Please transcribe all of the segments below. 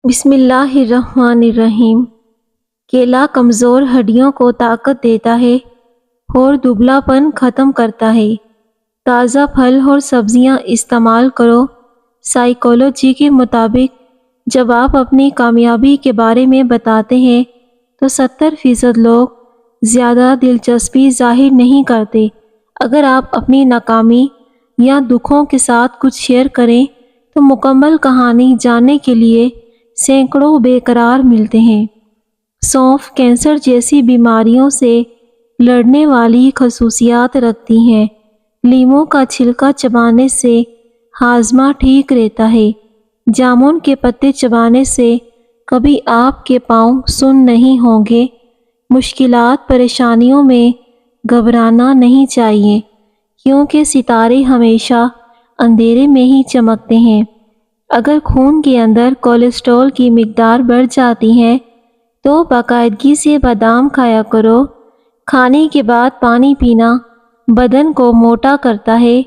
بسم اللہ الرحمن الرحیم۔ کیلا کمزور ہڈیوں کو طاقت دیتا ہے اور دبلا پن ختم کرتا ہے۔ تازہ پھل اور سبزیاں استعمال کرو۔ سائیکولوجی کے مطابق جب آپ اپنی کامیابی کے بارے میں بتاتے ہیں تو 70% لوگ زیادہ دلچسپی ظاہر نہیں کرتے۔ اگر آپ اپنی ناکامی یا دکھوں کے ساتھ کچھ شیئر کریں تو مکمل کہانی جاننے کے لیے سینکڑوں بے قرار ملتے ہیں۔ سونف کینسر جیسی بیماریوں سے لڑنے والی خصوصیات رکھتی ہیں۔ لیموں کا چھلکا چبانے سے ہاضمہ ٹھیک رہتا ہے۔ جامن کے پتے چبانے سے کبھی آپ کے پاؤں سن نہیں ہوں گے۔ مشکلات پریشانیوں میں گھبرانا نہیں چاہیے کیونکہ ستارے ہمیشہ اندھیرے میں ہی چمکتے ہیں۔ اگر خون کے اندر کولیسٹرول کی مقدار بڑھ جاتی ہے تو باقاعدگی سے بادام کھایا کرو۔ کھانے کے بعد پانی پینا بدن کو موٹا کرتا ہے۔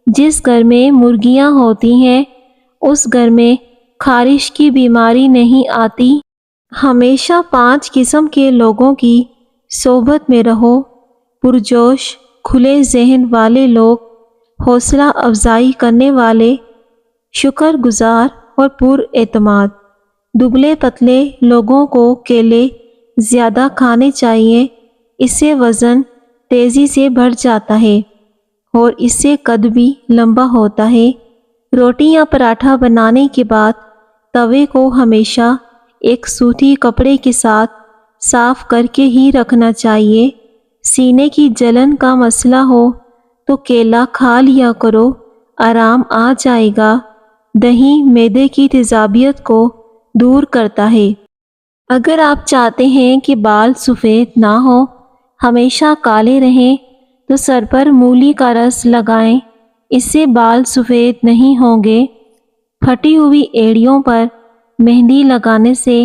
جس گھر میں مرغیاں ہوتی ہیں اس گھر میں خارش کی بیماری نہیں آتی۔ ہمیشہ 5 قسم کے لوگوں کی صحبت میں رہو۔ پرجوش، کھلے ذہن والے لوگ، حوصلہ افزائی کرنے والے، شکر گزار اور پر اعتماد۔ دبلے پتلے لوگوں کو کیلے زیادہ کھانے چاہیے۔ اس سے وزن تیزی سے بڑھ جاتا ہے اور اس سے قد بھی لمبا ہوتا ہے۔ روٹی یا پراٹھا بنانے کے بعد توے کو ہمیشہ ایک سوتی کپڑے کے ساتھ صاف کر کے ہی رکھنا چاہیے۔ سینے کی جلن کا مسئلہ ہو تو کیلا کھا لیا کرو، آرام آ جائے گا۔ دہی معدے کی تیزابیت کو دور کرتا ہے۔ اگر آپ چاہتے ہیں کہ بال سفید نہ ہو، ہمیشہ کالے رہیں، تو سر پر مولی کا رس لگائیں۔ اس سے بال سفید نہیں ہوں گے۔ پھٹی ہوئی ایڑیوں پر مہندی لگانے سے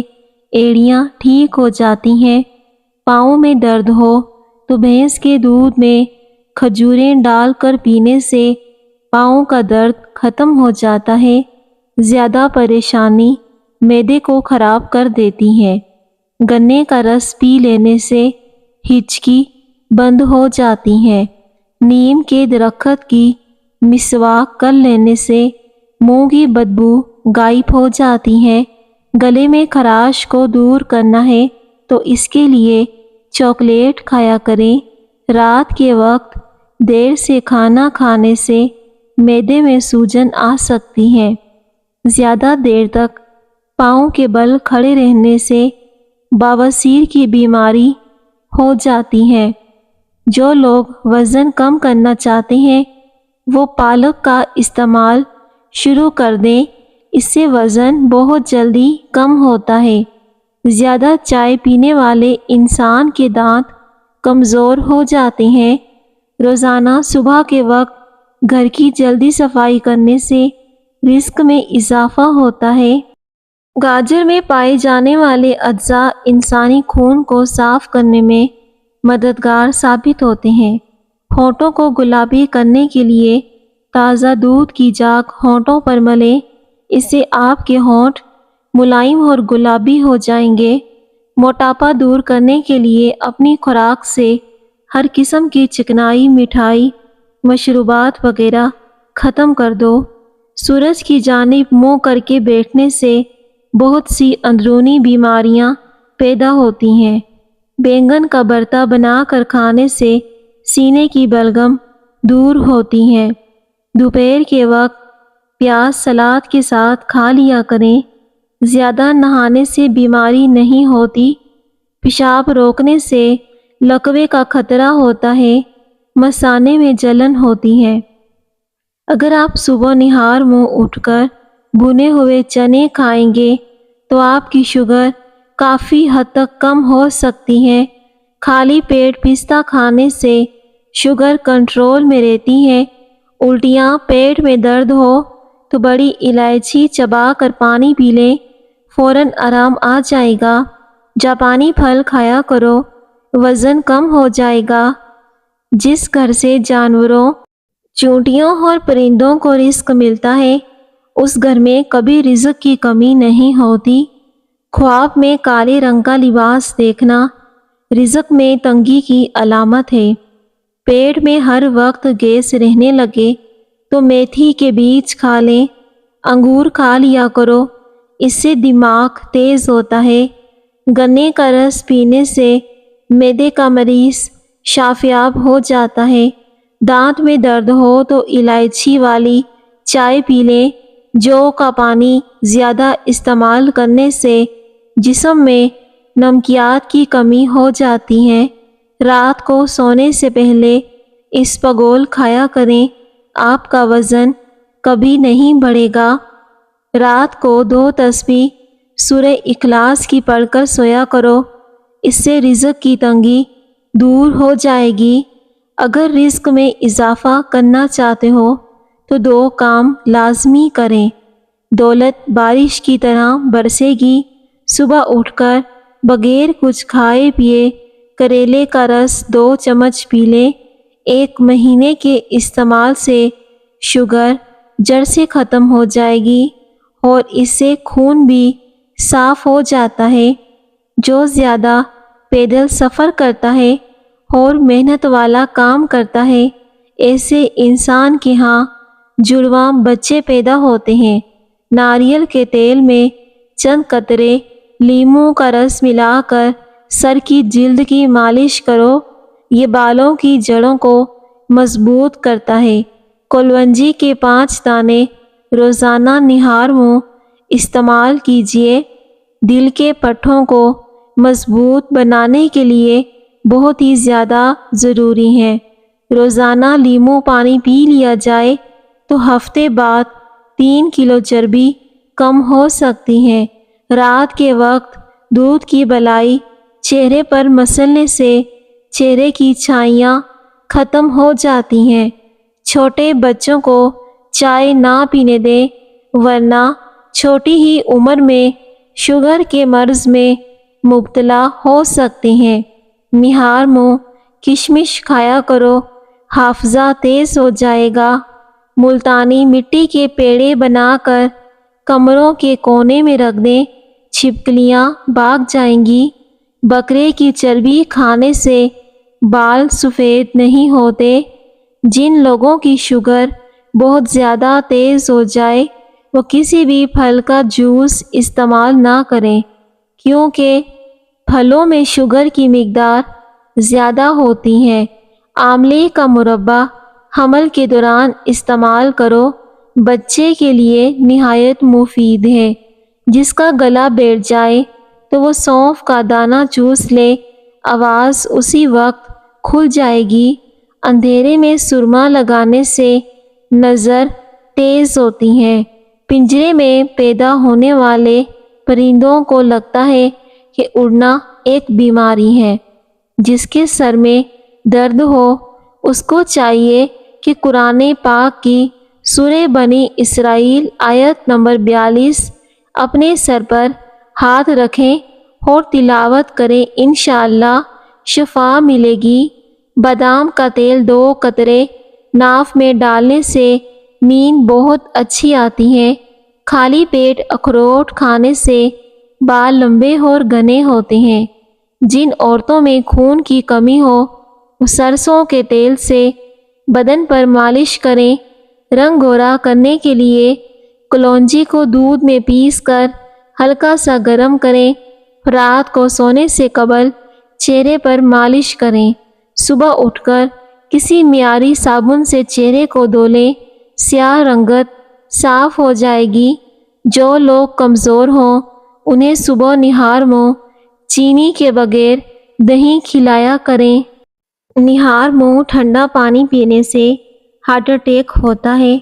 ایڑیاں ٹھیک ہو جاتی ہیں۔ پاؤں میں درد ہو تو بھینس کے دودھ میں کھجوریں ڈال کر پینے سے پاؤں کا درد ختم ہو جاتا ہے۔ زیادہ پریشانی معدے کو خراب کر دیتی ہے۔ گنے کا رس پی لینے سے ہچکی بند ہو جاتی ہے۔ نیم کے درخت کی مسواک کر لینے سے منہ کی بدبو غائب ہو جاتی ہے۔ گلے میں خراش کو دور کرنا ہے تو اس کے لیے چاکلیٹ کھایا کریں۔ رات کے وقت دیر سے کھانا کھانے سے معدے میں سوجن آ سکتی ہے۔ زیادہ دیر تک پاؤں کے بل کھڑے رہنے سے بواسیر کی بیماری ہو جاتی ہے۔ جو لوگ وزن کم کرنا چاہتے ہیں وہ پالک کا استعمال شروع کر دیں۔ اس سے وزن بہت جلدی کم ہوتا ہے۔ زیادہ چائے پینے والے انسان کے دانت کمزور ہو جاتے ہیں۔ روزانہ صبح کے وقت گھر کی جلدی صفائی کرنے سے رزق میں اضافہ ہوتا ہے۔ گاجر میں پائے جانے والے اجزاء انسانی خون کو صاف کرنے میں مددگار ثابت ہوتے ہیں۔ ہونٹوں کو گلابی کرنے کے لیے تازہ دودھ کی جاگ ہونٹوں پر ملیں۔ اس سے آپ کے ہونٹ ملائم اور گلابی ہو جائیں گے۔ موٹاپا دور کرنے کے لیے اپنی خوراک سے ہر قسم کی چکنائی، مٹھائی، مشروبات وغیرہ ختم کر دو۔ سورج کی جانب منہ کر کے بیٹھنے سے بہت سی اندرونی بیماریاں پیدا ہوتی ہیں۔ بینگن کا بھرتا بنا کر کھانے سے سینے کی بلغم دور ہوتی ہے۔ دوپہر کے وقت پیاز سلاد کے ساتھ کھا لیا کریں۔ زیادہ نہانے سے بیماری نہیں ہوتی۔ پیشاب روکنے سے لکوے کا خطرہ ہوتا ہے۔ مثانے میں جلن ہوتی ہے۔ اگر آپ صبح نہار منہ اٹھ کر بھنے ہوئے چنے کھائیں گے تو آپ کی شوگر کافی حد تک کم ہو سکتی ہے۔ خالی پیٹ پستہ کھانے سے شوگر کنٹرول میں رہتی ہے۔ الٹیاں، پیٹ میں درد ہو تو بڑی الائچی چبا کر پانی پی لیں، فوراً آرام آ جائے گا۔ جاپانی پھل کھایا کرو، وزن کم ہو جائے گا۔ جس گھر سے جانوروں، چیونٹیوں اور پرندوں کو رزق ملتا ہے اس گھر میں کبھی رزق کی کمی نہیں ہوتی۔ خواب میں کالے رنگ کا لباس دیکھنا رزق میں تنگی کی علامت ہے۔ پیٹ میں ہر وقت گیس رہنے لگے تو میتھی کے بیج کھا لیں۔ انگور کھا لیا کرو، اس سے دماغ تیز ہوتا ہے۔ گنے کا رس پینے سے معدے کا مریض شافیاب ہو جاتا ہے۔ دانت میں درد ہو تو الائچی والی چائے پی لیں۔ جو کا پانی زیادہ استعمال کرنے سے جسم میں نمکیات کی کمی ہو جاتی ہے۔ رات کو سونے سے پہلے اسپغول کھایا کریں، آپ کا وزن کبھی نہیں بڑھے گا۔ رات کو 2 تسبیح سورہ اخلاص کی پڑھ کر سویا کرو، اس سے رزق کی تنگی دور ہو جائے گی۔ اگر رزق میں اضافہ کرنا چاہتے ہو تو 2 کام لازمی کریں۔ دولت بارش کی طرح برسے گی۔ صبح اٹھ کر بغیر کچھ کھائے پیے کریلے کا رس 2 چمچ پی لیں۔ 1 مہینے کے استعمال سے شوگر جڑ سے ختم ہو جائے گی اور اس سے خون بھی صاف ہو جاتا ہے۔ جو زیادہ پیدل سفر کرتا ہے اور محنت والا کام کرتا ہے، ایسے انسان کے ہاں جڑواں بچے پیدا ہوتے ہیں۔ ناریل کے تیل میں چند قطرے لیموں کا رس ملا کر سر کی جلد کی مالش کرو، یہ بالوں کی جڑوں کو مضبوط کرتا ہے۔ کلونجی کے 5 دانے روزانہ نہار منہ استعمال کیجیے، دل کے پٹھوں کو مضبوط بنانے کے لیے بہت ہی زیادہ ضروری ہیں۔ روزانہ لیموں پانی پی لیا جائے تو ہفتے بعد 3 کلو چربی کم ہو سکتی ہے۔ رات کے وقت دودھ کی بلائی چہرے پر مسلنے سے چہرے کی چھائیاں ختم ہو جاتی ہیں۔ چھوٹے بچوں کو چائے نہ پینے دیں، ورنہ چھوٹی ہی عمر میں شوگر کے مرض میں مبتلا ہو سکتے ہیں۔ نہار منہ کشمش کھایا کرو، حافظہ تیز ہو جائے گا۔ ملتانی مٹی کے پیڑے بنا کر کمروں کے کونے میں رکھ دیں، چھپکلیاں بھاگ جائیں گی۔ بکرے کی چربی کھانے سے بال سفید نہیں ہوتے۔ جن لوگوں کی شوگر بہت زیادہ تیز ہو جائے وہ کسی بھی پھل کا جوس استعمال نہ کریں، کیونکہ پھلوں میں شوگر کی مقدار زیادہ ہوتی ہے۔ آملے کا مربع حمل کے دوران استعمال کرو، بچے کے لیے نہایت مفید ہے۔ جس کا گلا بیٹھ جائے تو وہ سونف کا دانہ چوس لے، آواز اسی وقت کھل جائے گی۔ اندھیرے میں سرما لگانے سے نظر تیز ہوتی ہے۔ پنجرے میں پیدا ہونے والے پرندوں کو لگتا ہے کہ اڑنا ایک بیماری ہے۔ جس کے سر میں درد ہو اس کو چاہیے کہ قرآن پاک کی سورہ بنی اسرائیل آیت نمبر 42 اپنے سر پر ہاتھ رکھیں اور تلاوت کریں، انشاءاللہ شفا ملے گی۔ بادام کا تیل 2 قطرے ناف میں ڈالنے سے نیند بہت اچھی آتی ہے۔ خالی پیٹ اخروٹ کھانے سے بال لمبے اور گھنے ہوتے ہیں۔ جن عورتوں میں خون کی کمی ہو وہ سرسوں کے تیل سے بدن پر مالش کریں۔ رنگ گورا کرنے کے لیے کلونجی کو دودھ میں پیس کر ہلکا سا گرم کریں، رات کو سونے سے قبل چہرے پر مالش کریں۔ صبح اٹھ کر کسی معیاری صابن سے چہرے کو دھو لیں، سیاہ رنگت صاف ہو جائے گی۔ جو لوگ کمزور ہوں انہیں صبح نہار منہ چینی کے بغیر دہی کھلایا کریں۔ نہار منہ ٹھنڈا پانی پینے سے ہارٹ اٹیک ہوتا ہے۔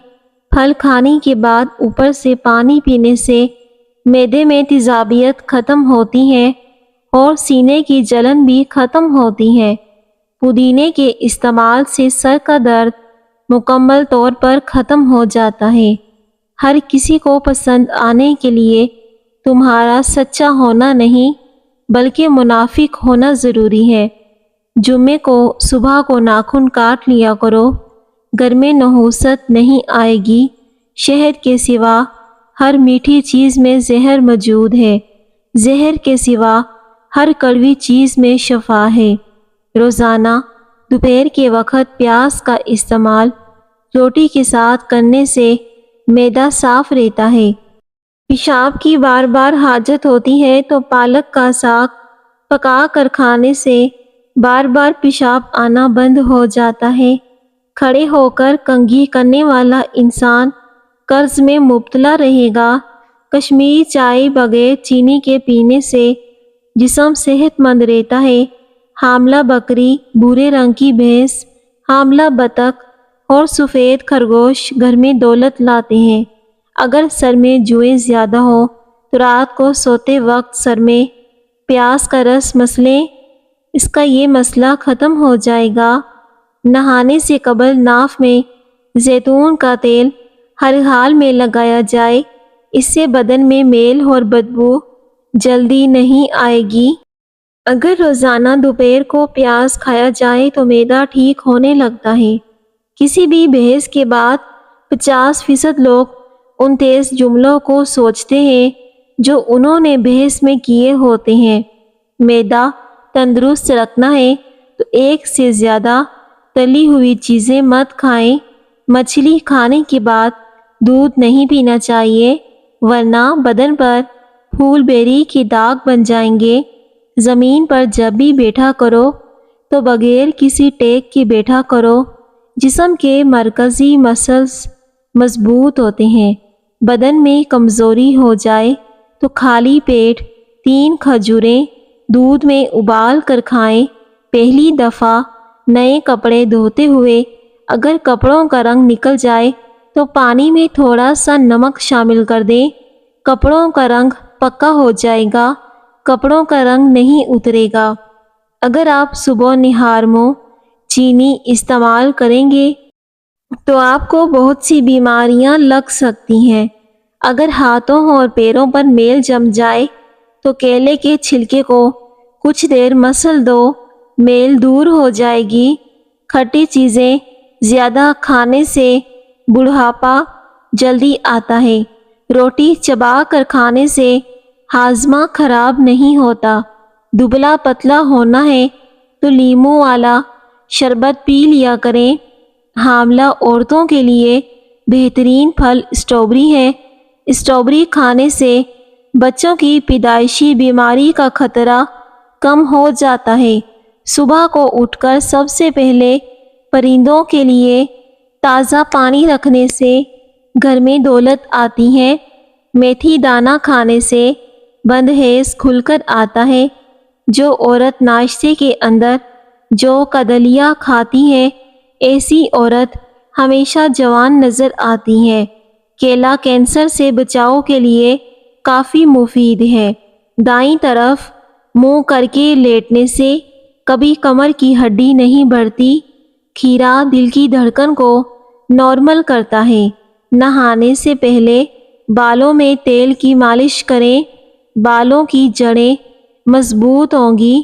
پھل کھانے کے بعد اوپر سے پانی پینے سے معدے میں تیزابیت ختم ہوتی ہے اور سینے کی جلن بھی ختم ہوتی ہے۔ پودینے کے استعمال سے سر کا درد مکمل طور پر ختم ہو جاتا ہے۔ ہر کسی کو پسند آنے کے لیے تمہارا سچا ہونا نہیں بلکہ منافق ہونا ضروری ہے۔ جمعے کو صبح کو ناخن کاٹ لیا کرو، گھر میں نحوست نہیں آئے گی۔ شہد کے سوا ہر میٹھی چیز میں زہر موجود ہے، زہر کے سوا ہر کڑوی چیز میں شفا ہے۔ روزانہ دوپہر کے وقت پیاز کا استعمال روٹی کے ساتھ کرنے سے معدہ صاف رہتا ہے۔ پیشاب کی بار بار حاجت ہوتی ہے تو پالک کا ساگ پکا کر کھانے سے بار بار پیشاب آنا بند ہو جاتا ہے۔ کھڑے ہو کر کنگھی کرنے والا انسان قرض میں مبتلا رہے گا۔ کشمیری چائے بغیر چینی کے پینے سے جسم صحت مند رہتا ہے۔ حاملہ بکری، بھورے رنگ کی بھینس، حاملہ بطخ اور سفید خرگوش گھر میں دولت لاتے ہیں۔ اگر سر میں جوئیں زیادہ ہوں تو رات کو سوتے وقت سر میں پیاز کا رس مس لیں، اس کا یہ مسئلہ ختم ہو جائے گا۔ نہانے سے قبل ناف میں زیتون کا تیل ہر حال میں لگایا جائے، اس سے بدن میں میل اور بدبو جلدی نہیں آئے گی۔ اگر روزانہ دوپہر کو پیاز کھایا جائے تو معدہ ٹھیک ہونے لگتا ہے۔ کسی بھی بحث کے بعد 50% لوگ ان 23 جملوں کو سوچتے ہیں جو انہوں نے بحث میں کیے ہوتے ہیں۔ معدہ تندرست رکھنا ہے تو ایک سے زیادہ تلی ہوئی چیزیں مت کھائیں۔ مچھلی کھانے کے بعد دودھ نہیں پینا چاہیے، ورنہ بدن پر پھول بیری کے داغ بن جائیں گے۔ زمین پر جب بھی بیٹھا کرو تو بغیر کسی ٹیک کے بیٹھا کرو، جسم کے مرکزی مسلز مضبوط ہوتے ہیں۔ بدن میں کمزوری ہو جائے تو خالی پیٹ 3 کھجوریں دودھ میں ابال کر کھائیں۔ پہلی دفعہ نئے کپڑے دھوتے ہوئے اگر کپڑوں کا رنگ نکل جائے تو پانی میں تھوڑا سا نمک شامل کر دیں، کپڑوں کا رنگ پکا ہو جائے گا، کپڑوں کا رنگ نہیں اترے گا۔ اگر آپ صبح نہار میں چینی استعمال کریں گے تو آپ کو بہت سی بیماریاں لگ سکتی ہیں۔ اگر ہاتھوں اور پیروں پر میل جم جائے تو کیلے کے چھلکے کو کچھ دیر مسل دو، میل دور ہو جائے گی۔ کھٹی چیزیں زیادہ کھانے سے بڑھاپا جلدی آتا ہے۔ روٹی چبا کر کھانے سے ہاضمہ خراب نہیں ہوتا۔ دبلا پتلا ہونا ہے تو لیموں والا شربت پی لیا کریں۔ حاملہ عورتوں کے لیے بہترین پھل اسٹرابیری ہے۔ اسٹرابیری کھانے سے بچوں کی پیدائشی بیماری کا خطرہ کم ہو جاتا ہے۔ صبح کو اٹھ کر سب سے پہلے پرندوں کے لیے تازہ پانی رکھنے سے گھر میں دولت آتی ہے۔ میتھی دانہ کھانے سے بندہیز کھل کر آتا ہے۔ جو عورت ناشتے کے اندر جو کا دلیا کھاتی ہے، ایسی عورت ہمیشہ جوان نظر آتی ہے۔ کیلا کینسر سے بچاؤ کے لیے کافی مفید ہے۔ دائیں طرف منہ کر کے لیٹنے سے کبھی کمر کی ہڈی نہیں بڑھتی۔ کھیرا دل کی دھڑکن کو نارمل کرتا ہے۔ نہانے سے پہلے بالوں میں تیل کی مالش کریں، بالوں کی جڑیں مضبوط ہوں گی۔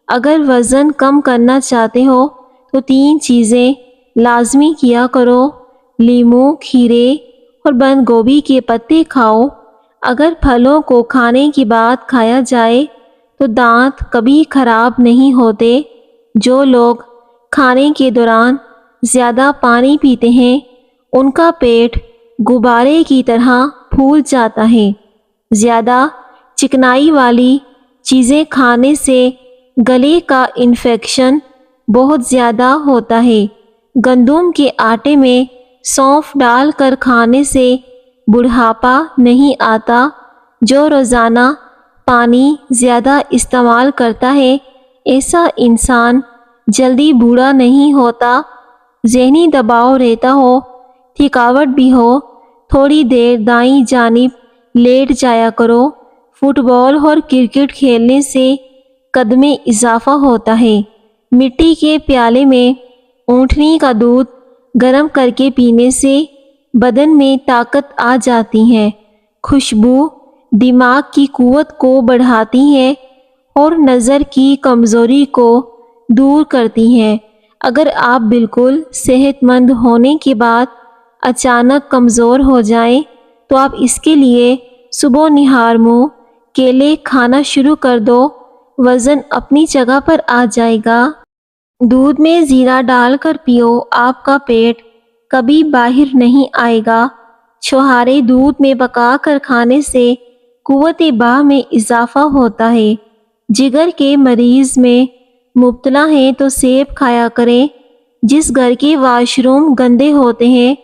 اگر وزن کم کرنا چاہتے ہو تو 3 چیزیں لازمی کیا کرو: لیموں، کھیرے اور بند گوبھی کے پتے کھاؤ۔ اگر پھلوں کو کھانے کے بعد کھایا جائے تو دانت کبھی خراب نہیں ہوتے۔ جو لوگ کھانے کے دوران زیادہ پانی پیتے ہیں ان کا پیٹ غبارے کی طرح پھول جاتا ہے۔ زیادہ چکنائی والی چیزیں کھانے سے گلے کا انفیکشن بہت زیادہ ہوتا ہے۔ گندم کے آٹے میں سونف ڈال کر کھانے سے بڑھاپا نہیں آتا۔ جو روزانہ پانی زیادہ استعمال کرتا ہے ایسا انسان جلدی بوڑھا نہیں ہوتا۔ ذہنی دباؤ رہتا ہو، تھکاوٹ بھی ہو، تھوڑی دیر دائیں جانب لیٹ جایا کرو۔ فٹ بال اور کرکٹ کھیلنے سے قد میں اضافہ ہوتا ہے۔ مٹی کے پیالے میں اونٹنی کا دودھ گرم کر کے پینے سے بدن میں طاقت آ جاتی ہے۔ خوشبو دماغ کی قوت کو بڑھاتی ہے اور نظر کی کمزوری کو دور کرتی ہے۔ اگر آپ بالکل صحت مند ہونے کے بعد اچانک کمزور ہو جائیں تو آپ اس کے لیے صبح نہار منہ کیلے کھانا شروع کر دو، وزن اپنی جگہ پر آ جائے گا۔ دودھ میں زیرہ ڈال کر پیو، آپ کا پیٹ کبھی باہر نہیں آئے گا۔ چھوہارے دودھ میں پکا کر کھانے سے قوت باہ میں اضافہ ہوتا ہے۔ جگر کے مریض میں مبتلا ہیں تو سیب کھایا کریں۔ جس گھر کے واش روم گندے ہوتے ہیں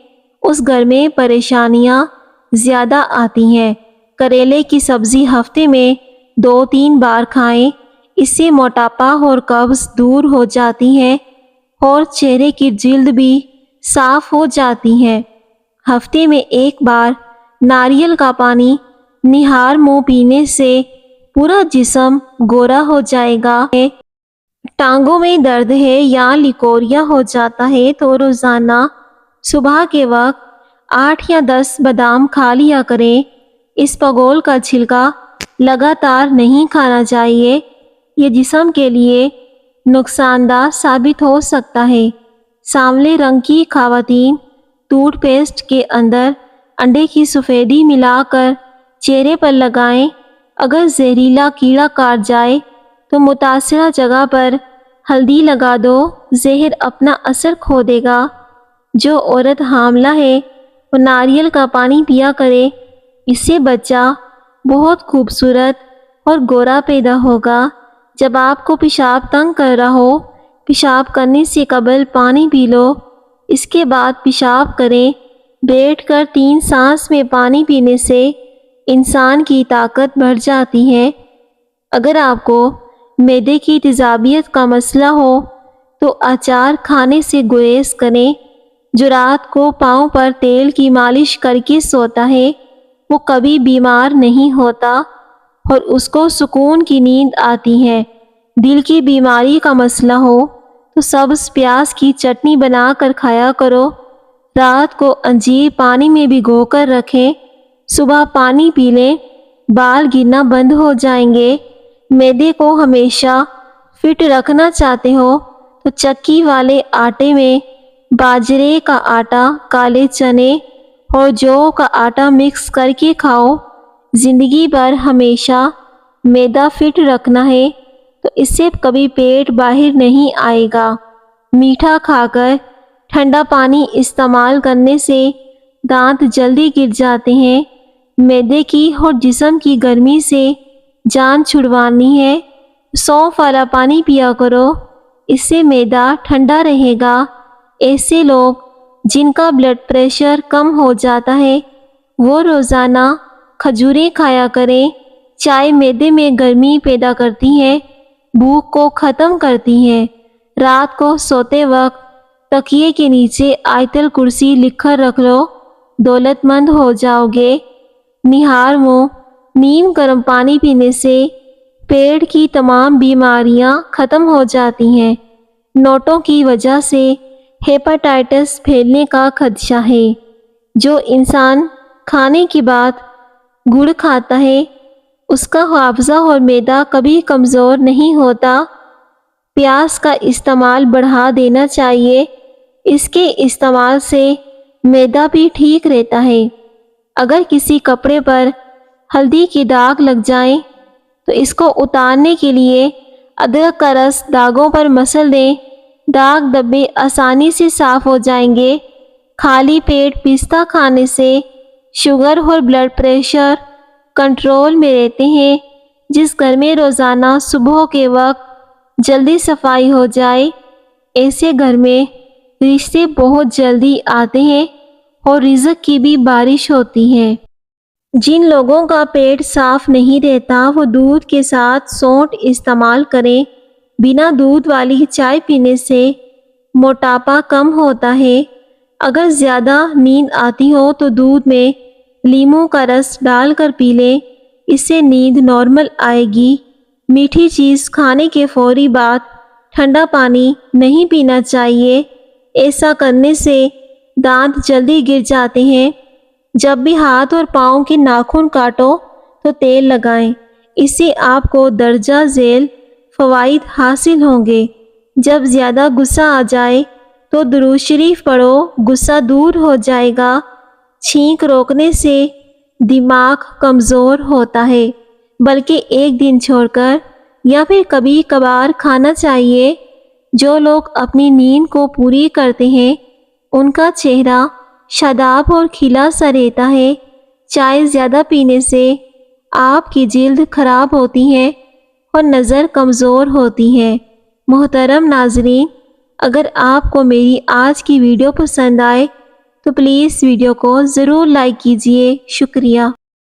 اس گھر میں پریشانیاں زیادہ آتی ہیں۔ کریلے کی سبزی ہفتے میں 2-3 بار کھائیں، اس سے موٹاپا اور قبض دور ہو جاتی ہے اور چہرے کی جلد بھی صاف ہو جاتی ہے۔ ہفتے میں 1 بار ناریل کا پانی نہار منہ پینے سے پورا جسم گورا ہو جائے گا۔ ٹانگوں میں درد ہے یا لکوریا ہو جاتا ہے تو روزانہ صبح کے وقت 8 یا 10 بادام کھا لیا کریں۔ اسپغول کا چھلکا لگاتار نہیں کھانا چاہیے، یہ جسم کے لیے نقصان دہ ثابت ہو سکتا ہے۔ سانولے رنگ کی خواتین ٹوتھ پیسٹ کے اندر انڈے کی سفیدی ملا کر چہرے پر لگائیں۔ اگر زہریلا کیڑا کاٹ جائے تو متاثرہ جگہ پر ہلدی لگا دو، زہر اپنا اثر کھو دے گا۔ جو عورت حاملہ ہے وہ ناریل کا پانی پیا کرے، اس سے بچہ بہت خوبصورت اور گورا پیدا ہوگا۔ جب آپ کو پیشاب تنگ کر رہا ہو، پیشاب کرنے سے قبل پانی پی لو، اس کے بعد پیشاب کریں۔ بیٹھ کر 3 سانس میں پانی پینے سے انسان کی طاقت بڑھ جاتی ہے۔ اگر آپ کو معدے کی تیزابیت کا مسئلہ ہو تو اچار کھانے سے گریز کریں۔ جو رات کو پاؤں پر تیل کی مالش کر کے سوتا ہے وہ کبھی بیمار نہیں ہوتا اور اس کو سکون کی نیند آتی ہے۔ دل کی بیماری کا مسئلہ ہو تو سبز پیاز کی چٹنی بنا کر کھایا کرو۔ رات کو انجیر پانی میں بھگو کر رکھیں، صبح پانی پی لیں، بال گرنا بند ہو جائیں گے۔ معدے کو ہمیشہ فٹ رکھنا چاہتے ہو تو چکی والے آٹے میں باجرے کا آٹا، کالے چنے اور جو کا آٹا مکس کر کے کھاؤ۔ زندگی بھر ہمیشہ معدہ فٹ رکھنا ہے تو اس سے کبھی پیٹ باہر نہیں آئے گا۔ میٹھا کھا کر ٹھنڈا پانی استعمال کرنے سے دانت جلدی گر جاتے ہیں۔ معدے کی اور جسم کی گرمی سے جان چھڑوانی ہے، سونف والا پانی پیا کرو، اس سے معدہ ٹھنڈا رہے گا۔ ایسے لوگ جن کا بلڈ پریشر کم ہو جاتا ہے وہ روزانہ کھجوریں کھایا کریں۔ چائے معدے میں گرمی پیدا کرتی ہے، بھوک کو ختم کرتی ہے۔ رات کو سوتے وقت تکیے کے نیچے آیت الکرسی لکھ کر رکھ لو، دولت مند ہو جاؤ گے۔ نہار منہ نیم گرم پانی پینے سے پیٹ کی تمام بیماریاں ختم ہو جاتی ہیں۔ نوٹوں کی وجہ سے ہیپاٹائٹس پھیلنے کا خدشہ ہے۔ جو انسان کھانے کے بعد گڑ کھاتا ہے اس کا حافظہ اور معدہ کبھی کمزور نہیں ہوتا۔ پیاز کا استعمال بڑھا دینا چاہیے، اس کے استعمال سے معدہ بھی ٹھیک رہتا ہے۔ اگر کسی کپڑے پر ہلدی کے داغ لگ جائیں تو اس کو اتارنے کے لیے ادرک کا رس داغوں پر مسل دیں، داغ دھبے آسانی سے صاف ہو جائیں گے۔ خالی پیٹ پستہ کھانے سے شوگر اور بلڈ پریشر کنٹرول میں رہتے ہیں۔ جس گھر میں روزانہ صبح کے وقت جلدی صفائی ہو جائے ایسے گھر میں رشتے بہت جلدی آتے ہیں اور رزق کی بھی بارش ہوتی ہے۔ جن لوگوں کا پیٹ صاف نہیں رہتا وہ دودھ کے ساتھ سونٹ استعمال کریں۔ بنا دودھ والی چائے پینے سے موٹاپا کم ہوتا ہے۔ اگر زیادہ نیند آتی ہو تو دودھ میں لیموں کا رس ڈال کر پی لیں، اس سے نیند نارمل آئے گی۔ میٹھی چیز کھانے کے فوری بعد ٹھنڈا پانی نہیں پینا چاہیے، ایسا کرنے سے دانت جلدی گر جاتے ہیں۔ جب بھی ہاتھ اور پاؤں کے ناخن کاٹو تو تیل لگائیں، اس سے آپ کو درجہ ذیل فوائد حاصل ہوں گے۔ جب زیادہ غصہ آ جائے تو درود شریف پڑھو، غصہ دور ہو جائے گا۔ چھینک روکنے سے دماغ کمزور ہوتا ہے، بلکہ ایک دن چھوڑ کر یا پھر کبھی کبھار کھانا چاہیے۔ جو لوگ اپنی نیند کو پوری کرتے ہیں ان کا چہرہ شاداب اور کھلا سا رہتا ہے۔ چائے زیادہ پینے سے آپ کی جلد خراب ہوتی ہے اور نظر کمزور ہوتی ہے۔ محترم ناظرین، اگر آپ کو میری آج کی ویڈیو پسند آئے تو پلیز ویڈیو کو ضرور لائک کیجیے۔ شکریہ۔